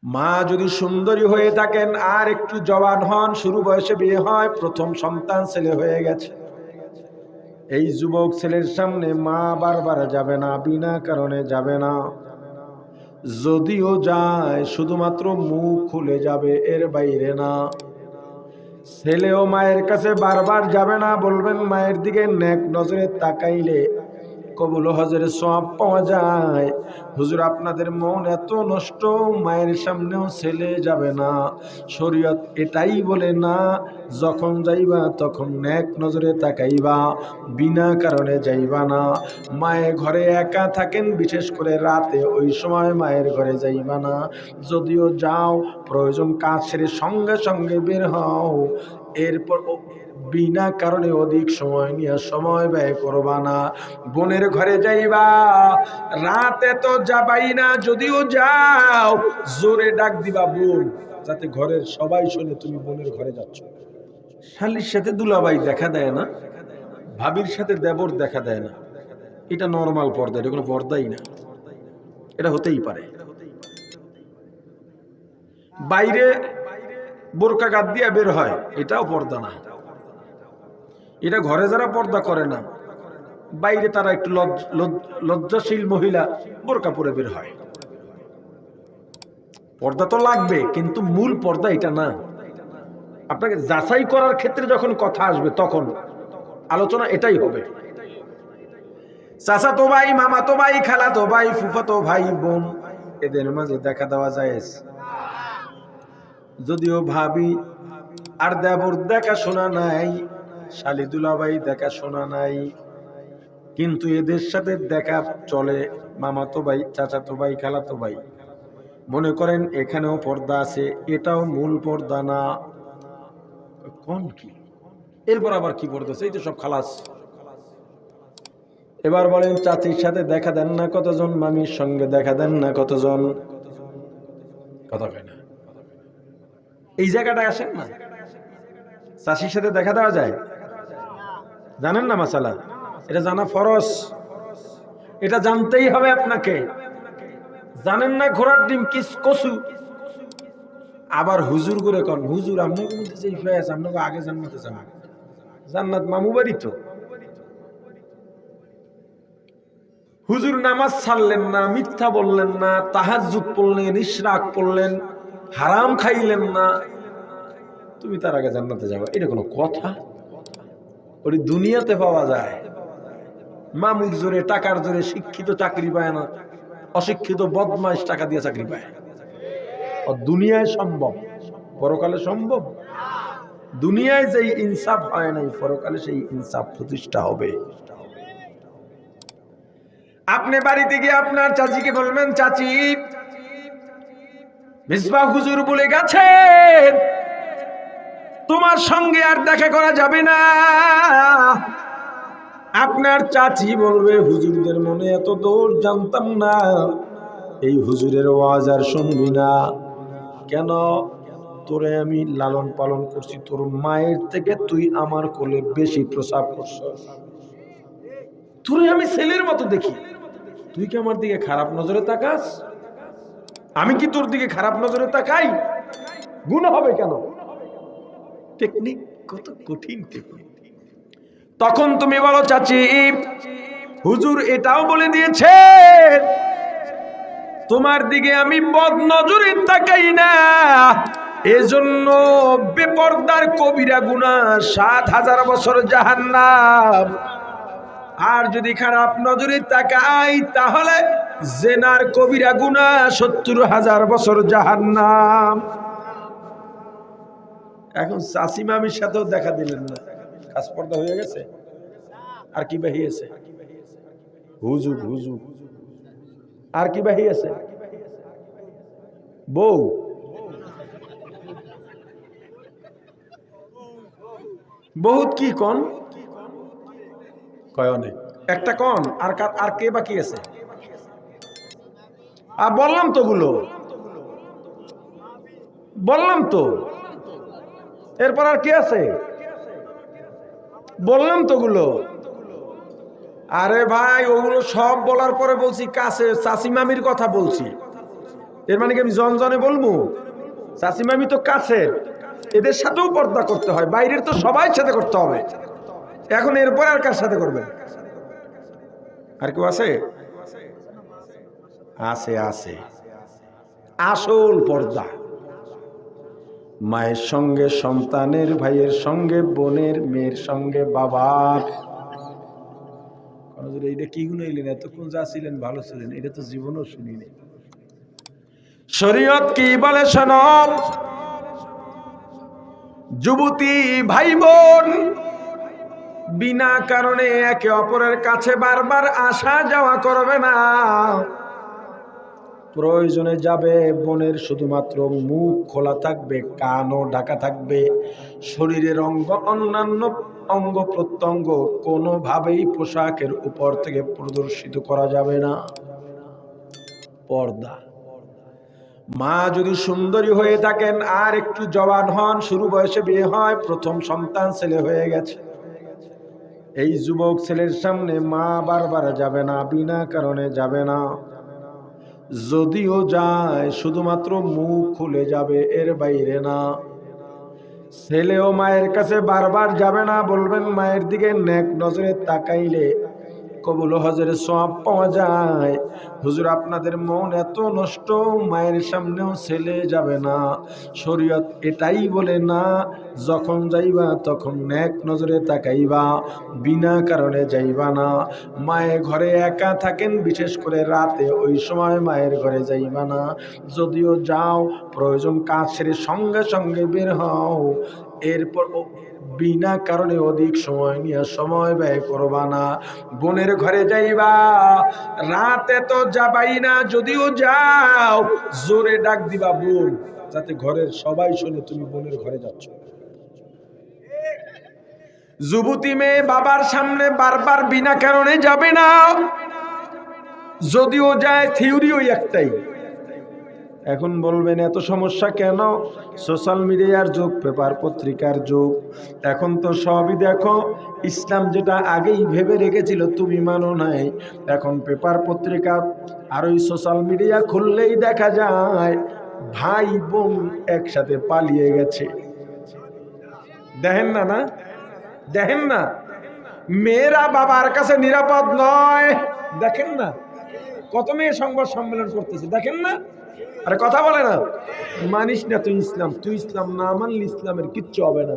মা যদি সুন্দরী হয়ে থাকেন আর একটু জওয়ান হন, শুরু বয়সে বিয়ে হয়, প্রথম সন্তান ছেলে হয়ে গেছে, এই যুবক ছেলের সামনে মা বারবার যাবে না, বিনা কারণে যাবে না। যদিও যায় শুধুমাত্র মুখ খুলে যাবে, এর বাইরে না। ছেলেও মায়ের কাছে বারবার যাবে না, বলবেন মায়ের দিকে নেক নজরে তাকাইলে কবুল হজের সওয়াব পাওয়া যায়। হুজুর আপনাদের মন এত নষ্ট, মায়ের সামনেও ছেলে যাবে না। শরীয়ত এটাই বলে না, যখন যাইবা তখন নেক নজরে তাকাইবা, বিনা কারণে যাইবা না। মায়ের ঘরে একা থাকেন, বিশেষ করে রাতে, ওই সময় মায়ের ঘরে যাইবা না। যদিও যাও, প্রয়োজন কাজ সেরে সঙ্গে সঙ্গে বের হও। এরপর বিনা কারণে অধিক সময় নিয়ে সময় ব্যয় করবা না। বোনের ঘরে যাইবা, রাতে তো যাবাই না, যদিও যাও জোরে ডাক দিবা বোন, যাতে ঘরের সবাই শুনে তুমি বোনের ঘরে যাচ্ছ। শালির সাথে দুলাভাই দেখা দেয় না, ভাবির সাথে দেবর দেখা দেয় না, এটা নরমাল পর্দা, এটা কোনো পর্দাই না, এটা হতেই পারে। বাইরে বোরকা গাদ দিয়া বের হয়, এটাও পর্দা না। এটা ঘরে যারা পর্দা করে না, বাইরে তারা একটু লজ্জাশীল মহিলা বোরকা পরে বের হয়। পর্দা তো লাগবে, কিন্তু মূল পর্দা এটা না। আপনাকে যাচাই করার ক্ষেত্রে যখন কথা আসবে তখন আলোচনা এটাই হবে। চাচাতো ভাই, মামাতো ভাই, খালাতো ভাই, ফুফাতো ভাই, বোন, এদের মাঝে দেখা দেওয়া যায়। যদিও ভাবি আর দেবর দেখা শোনা নাই, শালি দুলাভাই দেখা শোনা নাই, কিন্তু এদের সাথে দেখা চলে। মামাতো ভাই, চাচাতো ভাই, খালাতো ভাই, মনে করেন এখানেও পর্দা আছে, এটাও মূল পর্দা না। কোন কি এরপর আবার কি পর্দা আছে? এই তো সব খালাস। এবার বলেন, চাচির সাথে দেখা দেন না কতজন, মামির সঙ্গে দেখা দেন না কতজন? কথা কয় না। এই জায়গাটায় আসেন না, চাচির সাথে দেখা দেওয়া যায়? জানেন না মাসালা? এটা জানা ফরজ, এটা জানতেই হবে আপনাকে। জানেন না ঘোড়ার ডিম কিস কসু? আবার হুজুর করে কন, হুজুর আপনাকে মধ্যে যে ফেস, আপনাকে আগে জান্নাতে যান। জান্নাত মামু বাড়ি তো। হুজুর নামাজ ছাড়লেন না, মিথ্যা বললেন না, তাহাজ্জুদ পড়লেন, ইশরাক পড়লেন, হারাম খাইলেন না, তুমি তার আগে জান্নাতে যাবে, এটা কোনো কথা? ওই দুনিয়াতে পাওয়া যায়। মামুর জোরে, টাকার জোরে শিক্ষিত চাকরি পায় না, অশিক্ষিত বদমাইশ টাকা দিয়ে চাকরি পায়। দুনিয়ায় সম্ভব, পরকালে সম্ভব? দুনিয়ায় যেই ইনসাফ হয় নাই, পরকালে সেই ইনসাফ প্রতিষ্ঠা হবে। আপনি বাড়িতে গিয়ে আপনার চাচিকে বলবেন, চাচি, মিসবাহ হুজুর বলে গেছেন তোমার সঙ্গে আর দেখা করা যাবে না। আপনার চাচি বলবে, হুজুরদের মনে এত দোষ, জানতাম না, এই হুজুরের ওয়াজ আর শুনবি না কেন? তোরে আমি লালন পালন করছি, তোর মায়ের থেকে তুই আমার কোলে বেশি প্রসাব করছস, তোরে আমি ছেলের মতো দেখি, তুই কি আমার দিকে খারাপ নজরে তাকাস? আমি কি তোর দিকে খারাপ নজরে তাকাই? গুনাহ হবে কেন? টেকনিক কত কঠিন টেকনিক। তখন তুমি বলো, চাচি, হুজুর এটাও বলে দিয়েছে তোমার দিকে আমি বদ নজরে তাকাই না, এজন্য বেপরদার কবিরা গুনাহ ৭,০০০ বছর জাহান্নাম। আর যদি খারাপ নজরে তাকাই তাহলে জেনার কবিরা গুনাহ ৭০,০০০ বছর জাহান্নাম। এখন চাচি মামির সাথেও দেখা দিলেন না, কাজ পর্দা হয়ে গেছে। আর কি বাহিয়েছে? হুজুর হুজুর। আর কি বাহিয়েছে? বউ। বহুত কি কন কয় অনেক, একটা কন আর কে বাকি আছে? আর বললাম তো গুলো, বললাম তো। এরপর আর কে আছে? বললাম তো গুলো। আরে ভাই, ওগুলো সব বলার পরে বলছি কাছে চাচি মামির কথা বলছি। এর মানে কি আমি জনজনে বলবো? চাচি মামি তো কাছের, এদের সাথেও পর্দা করতে হয়, বাইরের তো সবাই সাথে করতে হবে। এখন এরপর আর কার সাথে করবেন? আর কেউ আছে? আছে, আছে। আসল পর্দা মায়ের সঙ্গে সন্তানের, ভাইয়ের সঙ্গে বোনের, মেয়ের সঙ্গে বাবার। এইটা কি গুনাইলেন? এতক্ষণ যা ছিলেন ভালো ছিলেন, এটা তো জীবনও শুনিনি। শরীয়ত কি বলে শোনো যুবতী ভাই বোন, বিনা কারণে একে অপরের কাছে বারবার আসা যাওয়া করবে না। প্রয়োজনে যাবে, বোনের শুধুমাত্র মুখ খোলা থাকবে, কানও ঢাকা থাকবে। শরীরের অন্যান্য অঙ্গ প্রত্যঙ্গ কোনোভাবেই পোশাকের উপর থেকে প্রদর্শিত করা যাবে না। পর্দা। মা যদি সুন্দরী হয়ে থাকেন আর একটু জওয়ান হন, শুরু বয়সে বিয়ে হয়, প্রথম সন্তান ছেলে হয়ে গেছে, এই যুবক ছেলের সামনে মা বারবার যাবে না, বিনা কারণে যাবে না। যদিও যায় শুধুমাত্র মুখ খুলে যাবে, এর বাইরে না। ছেলেও মায়ের কাছে বারবার যাবে না, বলবেন মায়ের দিকে নেক নজরে তাকাইলে কবুল হজের সওয়াব পাওয়া যায়। হুজুর আপনাদের মন এত নষ্ট, মায়ের সামনেও ছেলে যাবে না। শরীয়ত এটাই বলে না, যখন যাইবা তখন নেক নজরে তাকাইবা, বিনা কারণে যাইবা না। মায়ের ঘরে একা থাকেন, বিশেষ করে রাতে, ওই সময় মায়ের ঘরে যাইবা না। যদিও যাও, প্রয়োজন কাজ সেরে সঙ্গে সঙ্গে বের হও। এরপর বিনা কারণে অধিক সময় নিয়ে সময় ব্যয় করবা না। বোনের ঘরে যাইবা, রাতে তো যাবাই না, যদিও যাও জোরে ডাক দিবা বোন, যাতে ঘরের সবাই শুনে তুমি বোনের ঘরে যাচ্ছ। যুবতী মেয়ে বাবার সামনে বারবার বিনা কারণে যাবে না, যদিও যায় থিওরি ওই একটাই। এখন বলবেন এত সমস্যা কেন? সোশ্যাল মিডিয়ার যুগ, পেপার পত্রিকার যুগ, এখন তো সবই দেখো। ইসলাম যেটা আগেই ভেবে রেখেছিল তুমি মানো নাই, এখন পেপার পত্রিকা আর ওই সোশ্যাল মিডিয়া খুললেই দেখা যায় ভাই বোন একসাথে পালিয়ে গেছে। দেখেন না? না দেখেন না? মেয়েরা বাবার কাছে নিরাপদ নয়, দেখেন না? কত মেয়ে সংবাদ সম্মেলন করতেছে, দেখেন না? আরে কথা বলে না, মানিস না তুই ইসলাম, তুই ইসলাম না মানলে ইসলামের কিচ্ছু হবে না।